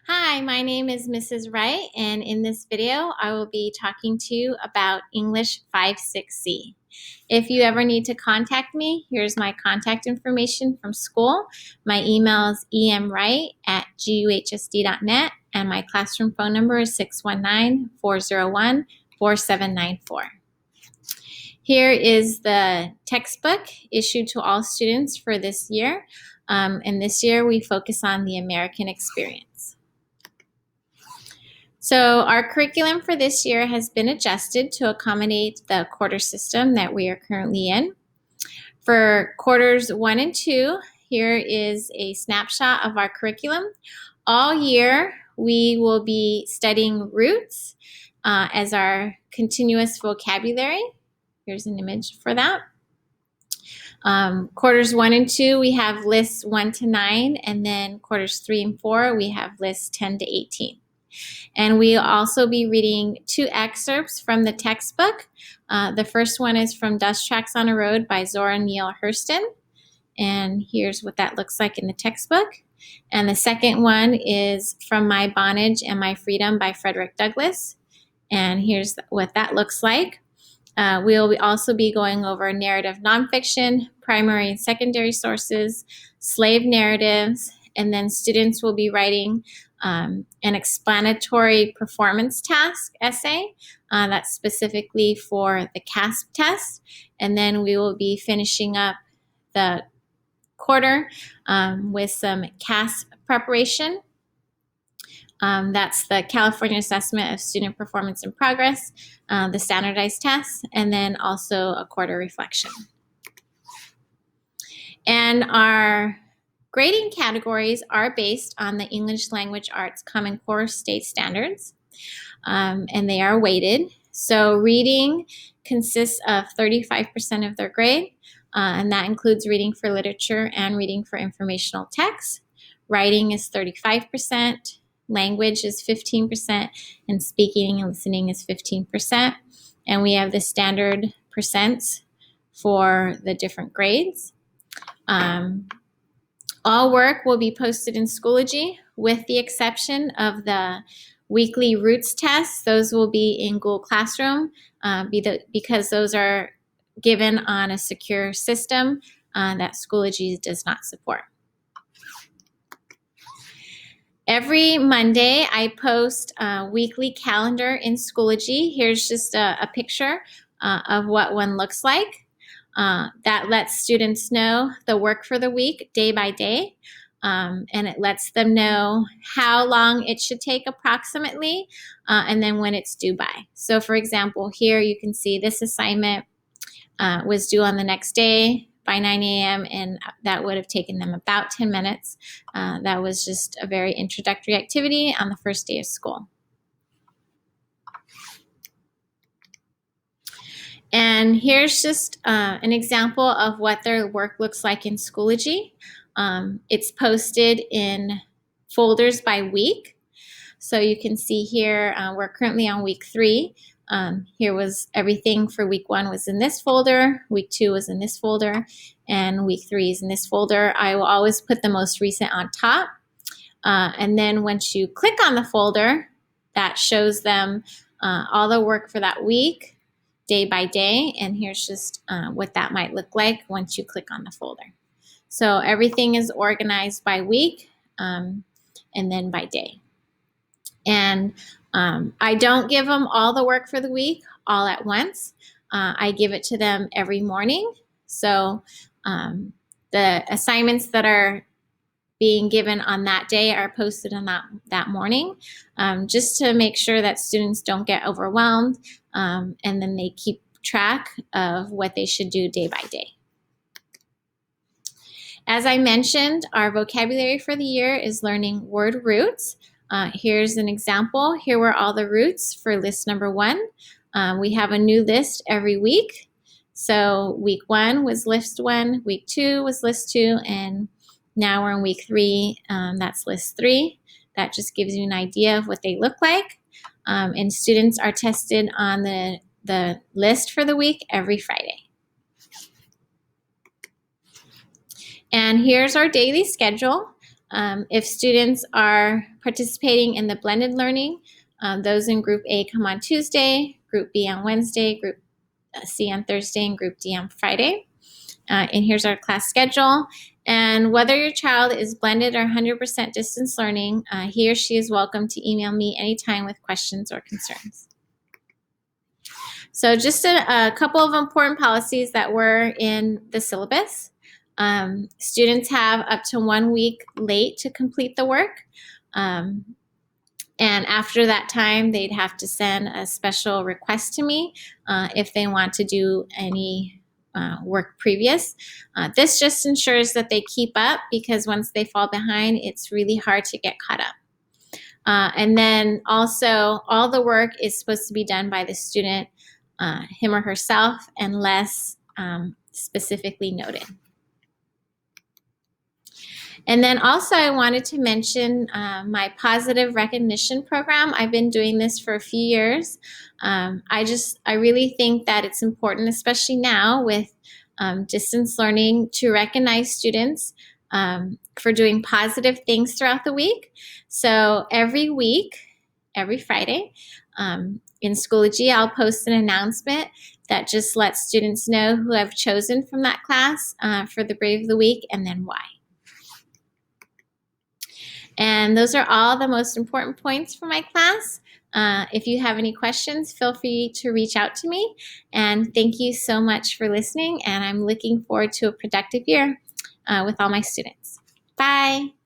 Hi, my name is Mrs. Wright, and in this video, I will be talking to you about English 5-6C. If you ever need to contact me, here's my contact information from school. My email is emwright@guhsd.net, and my classroom phone number is 619-401-4794. Here is the textbook issued to all students for this year, and this year we focus on the American experience. So our curriculum for this year has been adjusted to accommodate the quarter system that we are currently in. For quarters 1 and 2, here is a snapshot of our curriculum. All year, we will be studying roots as our continuous vocabulary. Here's an image for that. Quarters 1 and 2, we have lists 1 to 9, and then quarters 3 and 4, we have lists 10 to 18. And we'll also be reading 2 excerpts from the textbook. The first one is from Dust Tracks on a Road by Zora Neale Hurston. And here's what that looks like in the textbook. And the second one is from My Bondage and My Freedom by Frederick Douglass. And here's what that looks like. We'll also be going over narrative nonfiction, primary and secondary sources, slave narratives, and then students will be writing an explanatory performance task essay that's specifically for the CASP test. And then we will be finishing up the quarter with some CASP preparation. That's the California Assessment of Student Performance and Progress, the standardized tests, and then also a quarter reflection. And our grading categories are based on the English Language Arts Common Core State Standards, and they are weighted. So reading consists of 35% of their grade, and that includes reading for literature and reading for informational text. Writing is 35%, language is 15%, and speaking and listening is 15%. And we have the standard percents for the different grades. All work will be posted in Schoology with the exception of the weekly roots tests. Those will be in Google Classroom because those are given on a secure system that Schoology does not support. Every Monday, I post a weekly calendar in Schoology. Here's just a picture of what one looks like. That lets students know the work for the week day by day, and it lets them know how long it should take approximately, and then when it's due by. So for example, here you can see this assignment was due on the next day by 9 a.m. and that would have taken them about 10 minutes. That was just a very introductory activity on the first day of school. And here's just an example of what their work looks like in Schoology. It's posted in folders by week. So you can see here, we're currently on week 3. Here was everything for week 1 was in this folder, week 2 was in this folder, and week 3 is in this folder. I will always put the most recent on top. And then once you click on the folder, that shows them all the work for that week, day by day, and here's just what that might look like once you click on the folder. So everything is organized by week and then by day. And I don't give them all the work for the week all at once. I give it to them every morning. So the assignments that are being given on that day are posted on that morning, just to make sure that students don't get overwhelmed, and then they keep track of what they should do day by day. As I mentioned, our vocabulary for the year is learning word roots. Here's an example. Here were all the roots for list number 1. We have a new list every week. So week 1 was list 1, week 2 was list 2, and now we're in week 3, that's list 3. That just gives you an idea of what they look like. And students are tested on the list for the week every Friday. And here's our daily schedule. If students are participating in the blended learning, those in Group A come on Tuesday, Group B on Wednesday, Group C on Thursday, and Group D on Friday. And here's our class schedule. And whether your child is blended or 100% distance learning, he or she is welcome to email me anytime with questions or concerns. So just a couple of important policies that were in the syllabus. Students have up to 1 week late to complete the work. And after that time, they'd have to send a special request to me if they want to do any work previous. This just ensures that they keep up, because once they fall behind, it's really hard to get caught up. And then also, all the work is supposed to be done by the student, him or herself, unless specifically noted. And then also, I wanted to mention my positive recognition program. I've been doing this for a few years. I really think that it's important, especially now with distance learning, to recognize students for doing positive things throughout the week. So every week, every Friday, in Schoology, I'll post an announcement that just lets students know who I've chosen from that class for the Brave of the Week, and then why. And those are all the most important points for my class. If you have any questions, feel free to reach out to me. And thank you so much for listening. And I'm looking forward to a productive year with all my students. Bye.